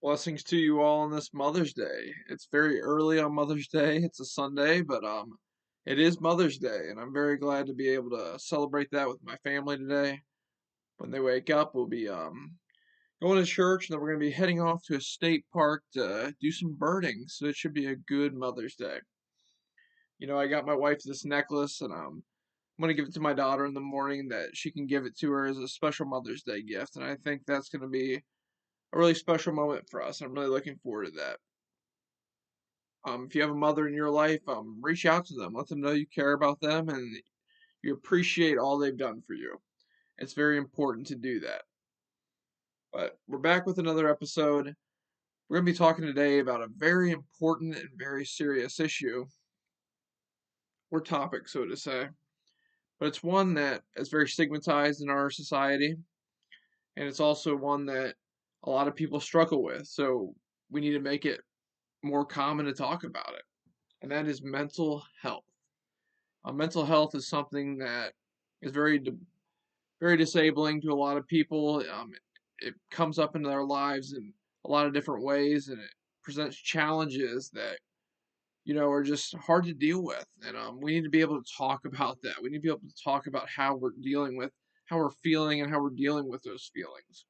Blessings to you all on this Mother's Day. It's very early on Mother's Day. It's a Sunday, but it is Mother's Day, and I'm very glad to be able to celebrate that with my family today. When they wake up, we'll be going to church, and then we're going to be heading off to a state park to do some birding. So it should be a good Mother's Day. I got my wife this necklace, and I'm going to give it to my daughter in the morning that she can give it to her as a special Mother's Day gift, and I think that's going to be a really special moment for us. I'm really looking forward to that. If you have a mother in your life, reach out to them. Let them know you care about them and you appreciate all they've done for you. It's very important to do that. But we're back with another episode. We're going to be talking today about a very important and very serious issue, or topic, so to say. But it's one that is very stigmatized in our society, and it's also one that a lot of people struggle with. So we need to make it more common to talk about it, and that is mental health. Mental health is something that is very disabling to a lot of people. It comes up into their lives in a lot of different ways, and it presents challenges that are just hard to deal with. And we need to be able to talk about that. We need to be able to talk about how we're dealing with, how we're feeling, and how we're dealing with those feelings.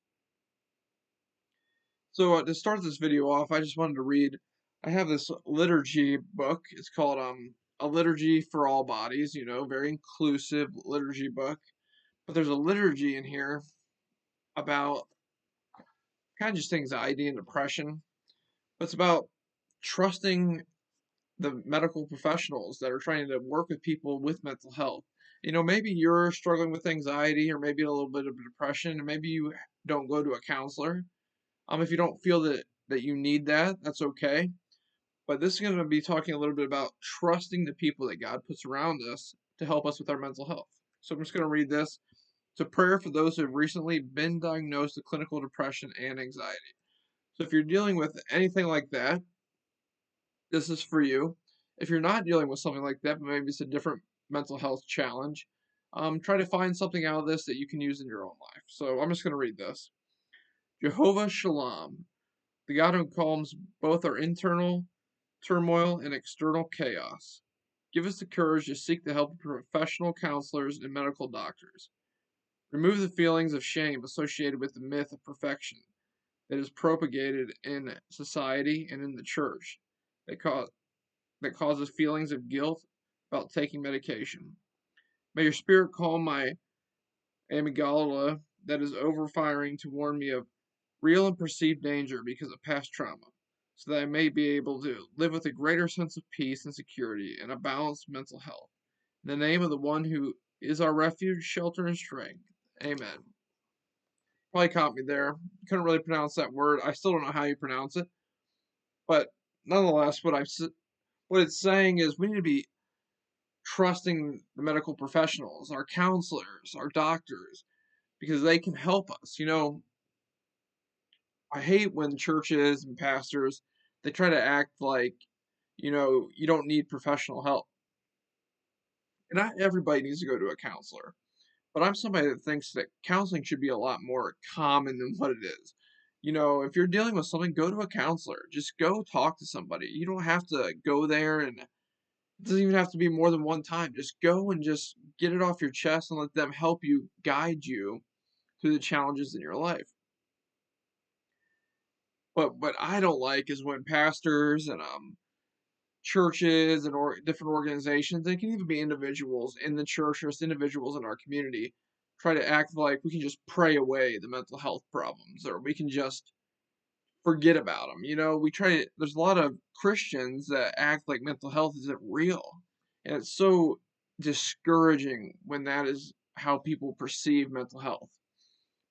So to start this video off, I just wanted to read. I have this liturgy book. It's called A Liturgy for All Bodies. Very inclusive liturgy book. But there's a liturgy in here about kind of just anxiety and depression. But it's about trusting the medical professionals that are trying to work with people with mental health. Maybe you're struggling with anxiety or maybe a little bit of depression, and maybe you don't go to a counselor. If you don't feel that you need that, that's okay. But this is going to be talking a little bit about trusting the people that God puts around us to help us with our mental health. So I'm just going to read this. It's a prayer for those who have recently been diagnosed with clinical depression and anxiety. So if you're dealing with anything like that, this is for you. If you're not dealing with something like that, but maybe it's a different mental health challenge, try to find something out of this that you can use in your own life. So I'm just going to read this. Jehovah Shalom, the God who calms both our internal turmoil and external chaos. Give us the courage to seek the help of professional counselors and medical doctors. Remove the feelings of shame associated with the myth of perfection that is propagated in society and in the church that, that causes feelings of guilt about taking medication. May your spirit calm my amygdala that is overfiring to warn me of real and perceived danger because of past trauma, so that I may be able to live with a greater sense of peace and security and a balanced mental health. In the name of the one who is our refuge, shelter, and strength. Amen. Probably caught me there. Couldn't really pronounce that word. I still don't know how you pronounce it, but nonetheless, what it's saying is we need to be trusting the medical professionals, our counselors, our doctors, because they can help us. I hate when churches and pastors they try to act like you don't need professional help. And not everybody needs to go to a counselor. But I'm somebody that thinks that counseling should be a lot more common than what it is. If you're dealing with something, go to a counselor. Just go talk to somebody. You don't have to go there, and it doesn't even have to be more than one time. Just go and just get it off your chest and let them help you guide you through the challenges in your life. But what I don't like is when pastors and churches and different organizations, they can even be individuals in the church or just individuals in our community, try to act like we can just pray away the mental health problems or we can just forget about them. There's a lot of Christians that act like mental health isn't real. And it's so discouraging when that is how people perceive mental health.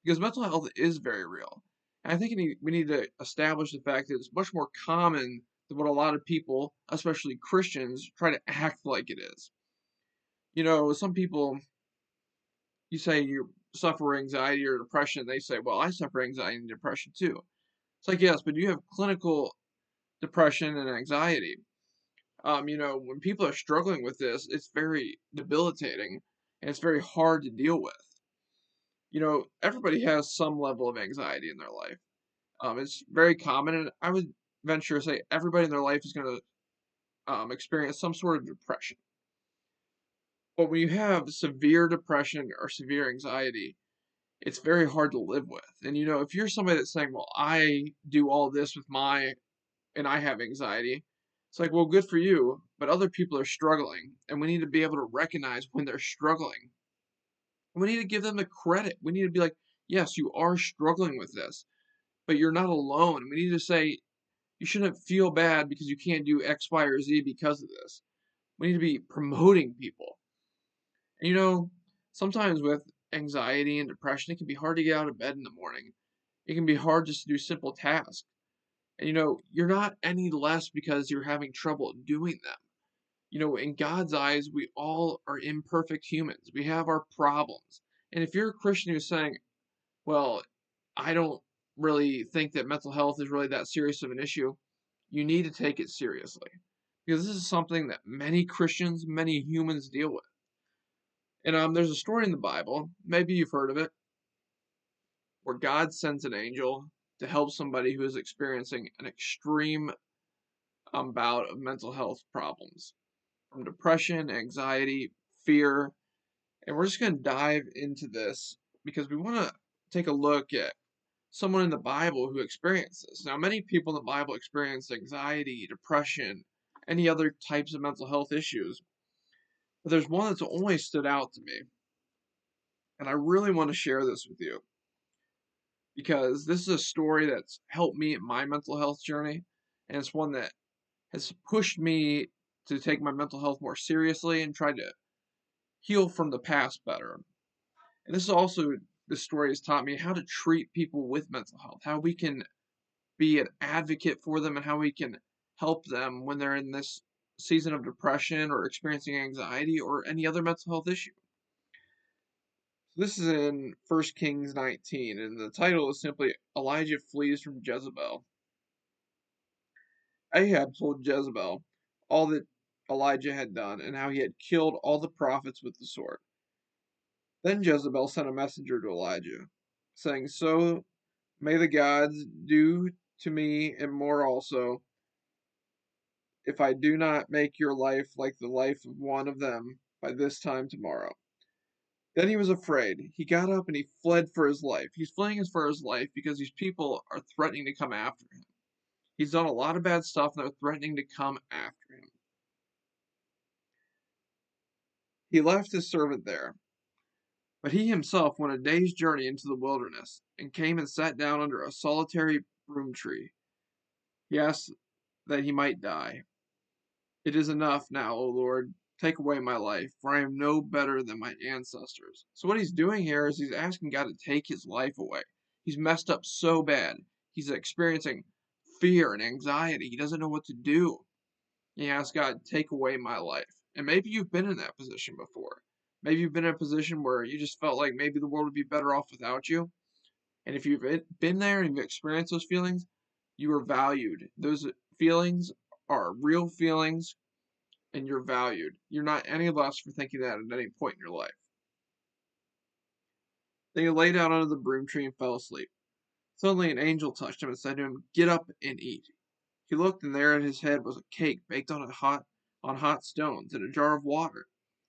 Because mental health is very real. And I think we need to establish the fact that it's much more common than what a lot of people, especially Christians, try to act like it is. Some people, you say you suffer anxiety or depression, they say, well, I suffer anxiety and depression too. It's like, yes, but you have clinical depression and anxiety. When people are struggling with this, it's very debilitating and it's very hard to deal with. Everybody has some level of anxiety in their life. It's very common, and I would venture to say everybody in their life is going to experience some sort of depression. But when you have severe depression or severe anxiety, it's very hard to live with. And if you're somebody that's saying, "Well, I do all this with and I have anxiety," it's like, well, good for you, but other people are struggling, and we need to be able to recognize when they're struggling. We need to give them the credit. We need to be like, yes, you are struggling with this, but you're not alone. We need to say, you shouldn't feel bad because you can't do X, Y, or Z because of this. We need to be promoting people. And sometimes with anxiety and depression, it can be hard to get out of bed in the morning. It can be hard just to do simple tasks. And you're not any less because you're having trouble doing them. In God's eyes, we all are imperfect humans. We have our problems. And if you're a Christian who's saying, well, I don't really think that mental health is really that serious of an issue, you need to take it seriously. Because this is something that many Christians, many humans deal with. And there's a story in the Bible, maybe you've heard of it, where God sends an angel to help somebody who is experiencing an extreme bout of mental health problems, from depression, anxiety, fear. And we're just going to dive into this because we want to take a look at someone in the Bible who experienced this. Now, many people in the Bible experience anxiety, depression, any other types of mental health issues, but there's one that's always stood out to me. And I really want to share this with you because this is a story that's helped me in my mental health journey, and it's one that has pushed me to take my mental health more seriously and try to heal from the past better. And this story has taught me how to treat people with mental health, how we can be an advocate for them, and how we can help them when they're in this season of depression or experiencing anxiety or any other mental health issue. This is in 1 Kings 19, and the title is simply Elijah Flees from Jezebel. Ahab told Jezebel all that Elijah had done and how he had killed all the prophets with the sword. Then Jezebel sent a messenger to Elijah, saying, "So may the gods do to me and more also, if I do not make your life like the life of one of them by this time tomorrow." Then he was afraid. He got up and he fled for his life. He's fleeing for his life because these people are threatening to come after him. He's done a lot of bad stuff and they're threatening to come after him. He left his servant there, but he himself went a day's journey into the wilderness and came and sat down under a solitary broom tree. He asked that he might die. "It is enough now, O Lord. Take away my life, for I am no better than my ancestors." So what he's doing here is he's asking God to take his life away. He's messed up so bad. He's experiencing fear and anxiety. He doesn't know what to do. He asks God, "Take away my life." And maybe you've been in that position before. Maybe you've been in a position where you just felt like maybe the world would be better off without you. And if you've been there and you've experienced those feelings, you are valued. Those feelings are real feelings and you're valued. You're not any less for thinking that at any point in your life. Then he lay down under the broom tree and fell asleep. Suddenly an angel touched him and said to him, "Get up and eat." He looked, and there at his head was a cake baked on hot stones and a jar of water.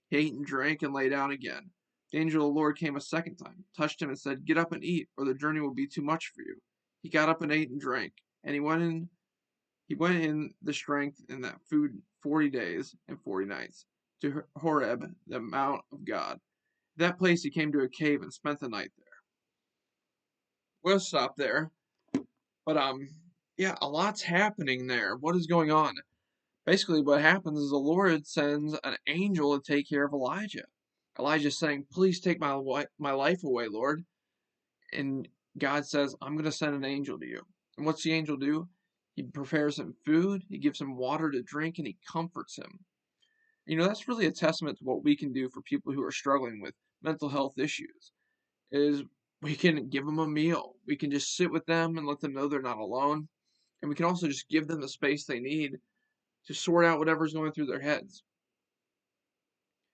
He ate and drank and lay down again. The angel of the Lord came a second time, touched him, and said, "Get up and eat, or the journey will be too much for you." He got up and ate and drank, and he went in the strength in that food 40 days and 40 nights to Horeb, the mount of God. At that place he came to a cave and spent the night there. We'll stop there. But yeah, a lot's happening there. What is going on? Basically, what happens is the Lord sends an angel to take care of Elijah. Elijah's saying, "Please take my life away, Lord." And God says, "I'm going to send an angel to you." And what's the angel do? He prepares him food, he gives him water to drink, and he comforts him. That's really a testament to what we can do for people who are struggling with mental health issues. Is we can give them a meal. We can just sit with them and let them know they're not alone. And we can also just give them the space they need to sort out whatever's going through their heads.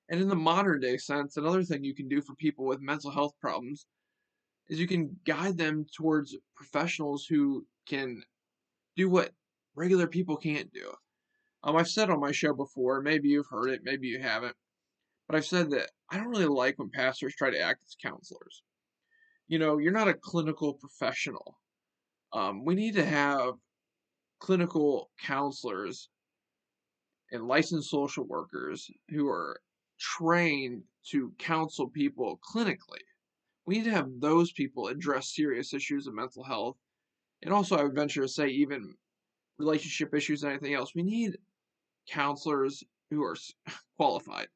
And in the modern day sense, another thing you can do for people with mental health problems is you can guide them towards professionals who can do what regular people can't do. I've said on my show before, maybe you've heard it, maybe you haven't, but I've said that I don't really like when pastors try to act as counselors. You're not a clinical professional. We need to have clinical counselors and licensed social workers who are trained to counsel people clinically. We need to have those people address serious issues of mental health. And also, I would venture to say, even relationship issues and anything else. We need counselors who are qualified.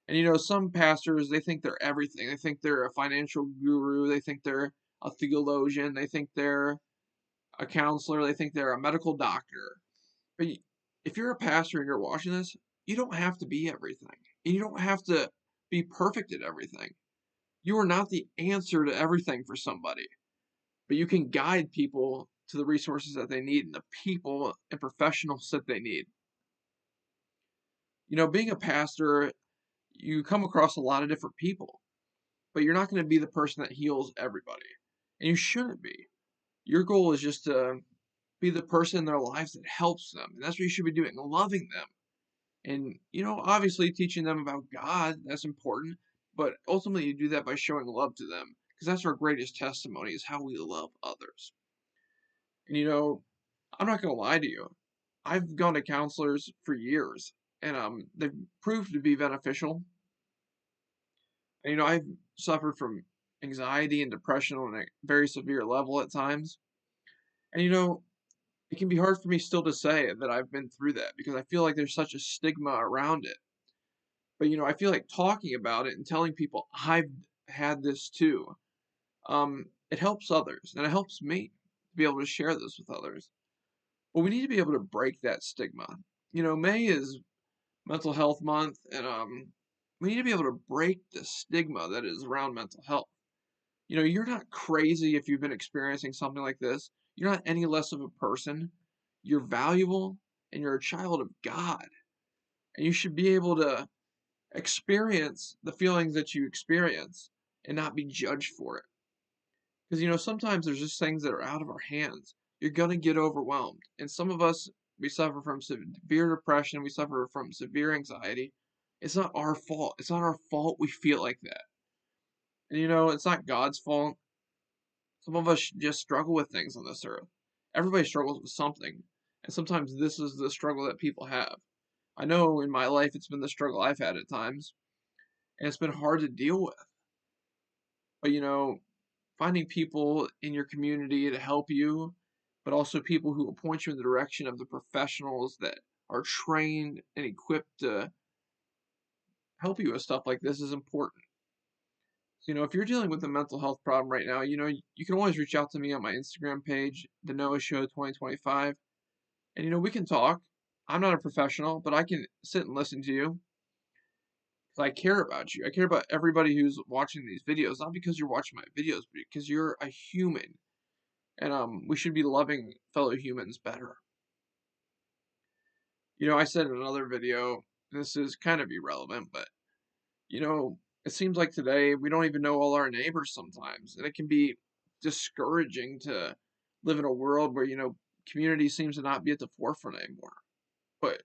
And some pastors, they think they're everything. They think they're a financial guru. They think they're a theologian. They think they're a counselor. They think they're a medical doctor. But if you're a pastor and you're watching this, you don't have to be everything. And you don't have to be perfect at everything. You are not the answer to everything for somebody. But you can guide people to the resources that they need and the people and professionals that they need. Being a pastor, you come across a lot of different people, but you're not going to be the person that heals everybody. And you shouldn't be. Your goal is just to be the person in their lives that helps them. And that's what you should be doing, loving them. And, obviously teaching them about God, that's important. But ultimately, you do that by showing love to them. Because that's our greatest testimony, is how we love others. And, I'm not going to lie to you. I've gone to counselors for years, and they've proved to be beneficial. And, I've suffered from anxiety and depression on a very severe level at times. And, it can be hard for me still to say that I've been through that because I feel like there's such a stigma around it. But, I feel like talking about it and telling people I've had this too, it helps others and it helps me to be able to share this with others. But we need to be able to break that stigma. May is Mental Health Month, and we need to be able to break the stigma that is around mental health. You're not crazy if you've been experiencing something like this. You're not any less of a person. You're valuable and you're a child of God. And you should be able to experience the feelings that you experience and not be judged for it. Because, sometimes there's just things that are out of our hands. You're going to get overwhelmed. And some of us, we suffer from severe depression. We suffer from severe anxiety. It's not our fault. It's not our fault we feel like that. And, it's not God's fault. Some of us just struggle with things on this earth. Everybody struggles with something. And sometimes this is the struggle that people have. I know in my life it's been the struggle I've had at times. And it's been hard to deal with. But, finding people in your community to help you, but also people who will point you in the direction of the professionals that are trained and equipped to help you with stuff like this is important. So, if you're dealing with a mental health problem right now, you can always reach out to me on my Instagram page, The Noah Show 2025. And, we can talk. I'm not a professional, but I can sit and listen to you. I care about you. I care about everybody who's watching these videos, not because you're watching my videos, but because you're a human. And we should be loving fellow humans better. I said in another video, this is kind of irrelevant, but it seems like today we don't even know all our neighbors sometimes, and it can be discouraging to live in a world where community seems to not be at the forefront anymore. But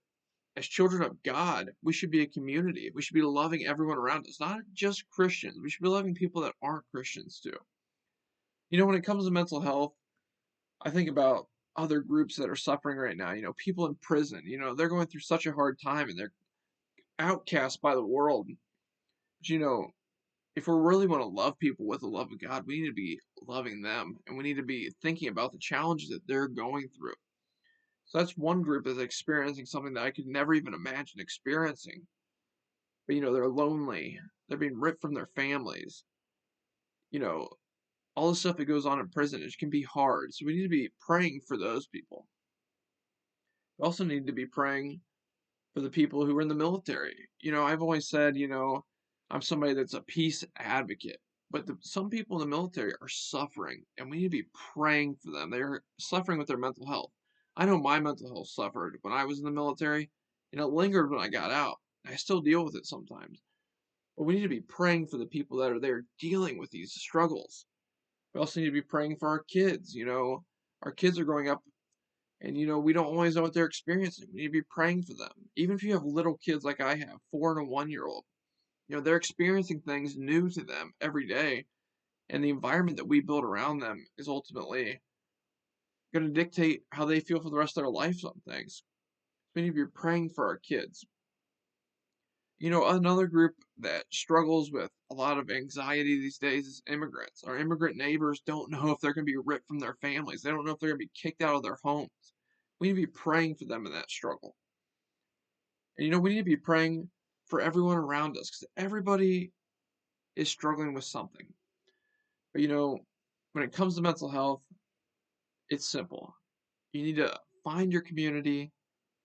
as children of God, we should be a community. We should be loving everyone around us, not just Christians. We should be loving people that aren't Christians too. When it comes to mental health, I think about other groups that are suffering right now. People in prison. They're going through such a hard time and they're outcast by the world. But, if we really want to love people with the love of God, we need to be loving them and we need to be thinking about the challenges that they're going through. So that's one group that's experiencing something that I could never even imagine experiencing. But, they're lonely. They're being ripped from their families. All the stuff that goes on in prison, it can be hard. So we need to be praying for those people. We also need to be praying for the people who are in the military. I've always said, I'm somebody that's a peace advocate. But some people in the military are suffering, and we need to be praying for them. They're suffering with their mental health. I know my mental health suffered when I was in the military, and it lingered when I got out. I still deal with it sometimes. But we need to be praying for the people that are there dealing with these struggles. We also need to be praying for our kids. Our kids are growing up and, we don't always know what they're experiencing. We need to be praying for them. Even if you have little kids like I have, 4 and a 1-year-old, they're experiencing things new to them every day. And the environment that we build around them is ultimately going to dictate how they feel for the rest of their life on things. We need to be praying for our kids. Another group that struggles with a lot of anxiety these days is immigrants. Our immigrant neighbors don't know if they're going to be ripped from their families. They don't know if they're going to be kicked out of their homes. We need to be praying for them in that struggle. And we need to be praying for everyone around us because everybody is struggling with something. But when it comes to mental health, it's simple. You need to find your community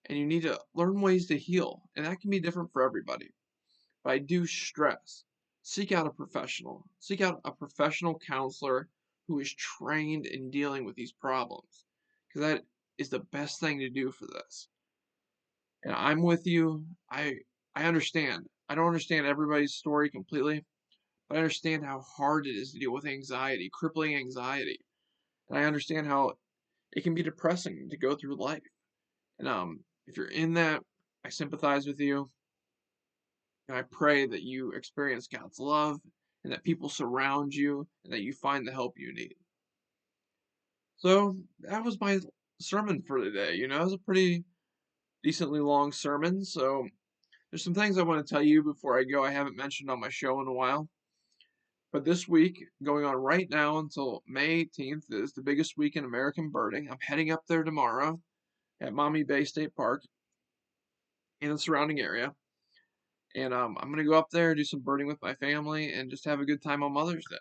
and you need to learn ways to heal. And that can be different for everybody. But I do stress, seek out a professional. Seek out a professional counselor who is trained in dealing with these problems. Because that is the best thing to do for this. And I'm with you. I understand. I don't understand everybody's story completely, but I understand how hard it is to deal with anxiety, crippling anxiety. And I understand how it can be depressing to go through life. And if you're in that, I sympathize with you. And I pray that you experience God's love and that people surround you and that you find the help you need. So that was my sermon for today. It was a pretty decently long sermon. So there's some things I want to tell you before I go I haven't mentioned on my show in a while. But this week, going on right now until May 18th, is the biggest week in American birding. I'm heading up there tomorrow at Maumee Bay State Park in the surrounding area. And I'm going to go up there, do some birding with my family, and just have a good time on Mother's Day.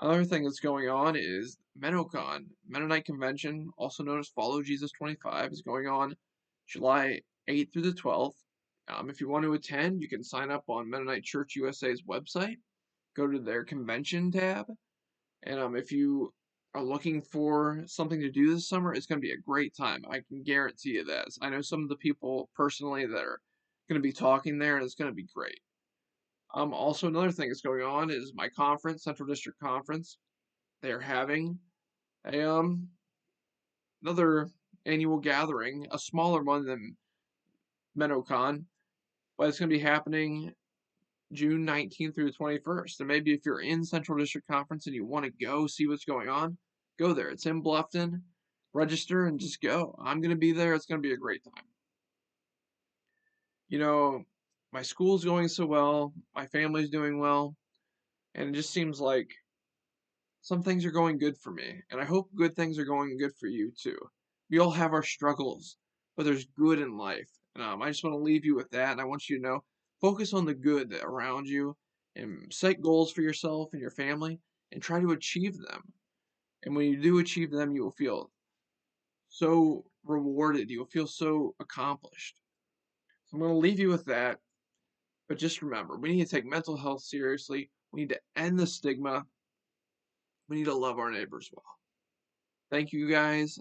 Another thing that's going on is MennoCon, Mennonite Convention, also known as Follow Jesus 25, is going on July 8th through the 12th. If you want to attend, you can sign up on Mennonite Church USA's website. Go to their convention tab. And if you are looking for something to do this summer, it's going to be a great time. I can guarantee you that. I know some of the people personally that are going to be talking there, and it's going to be great. Also, another thing that's going on is my conference, Central District Conference. They're having a another annual gathering, a smaller one than MennoCon, but it's going to be happening June 19th through the 21st. And maybe if you're in Central District Conference and you want to go see what's going on, go there. It's in Bluffton. Register and just go. I'm going to be there. It's going to be a great time. My school's going so well. My family's doing well. And it just seems like some things are going good for me. And I hope good things are going good for you too. We all have our struggles, but there's good in life. And I just want to leave you with that. And I want you to know, focus on the good around you and set goals for yourself and your family and try to achieve them. And when you do achieve them, you will feel so rewarded. You will feel so accomplished. So I'm going to leave you with that. But just remember, we need to take mental health seriously. We need to end the stigma. We need to love our neighbors well. Thank you guys,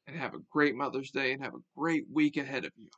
and have a great Mother's Day, and have a great week ahead of you.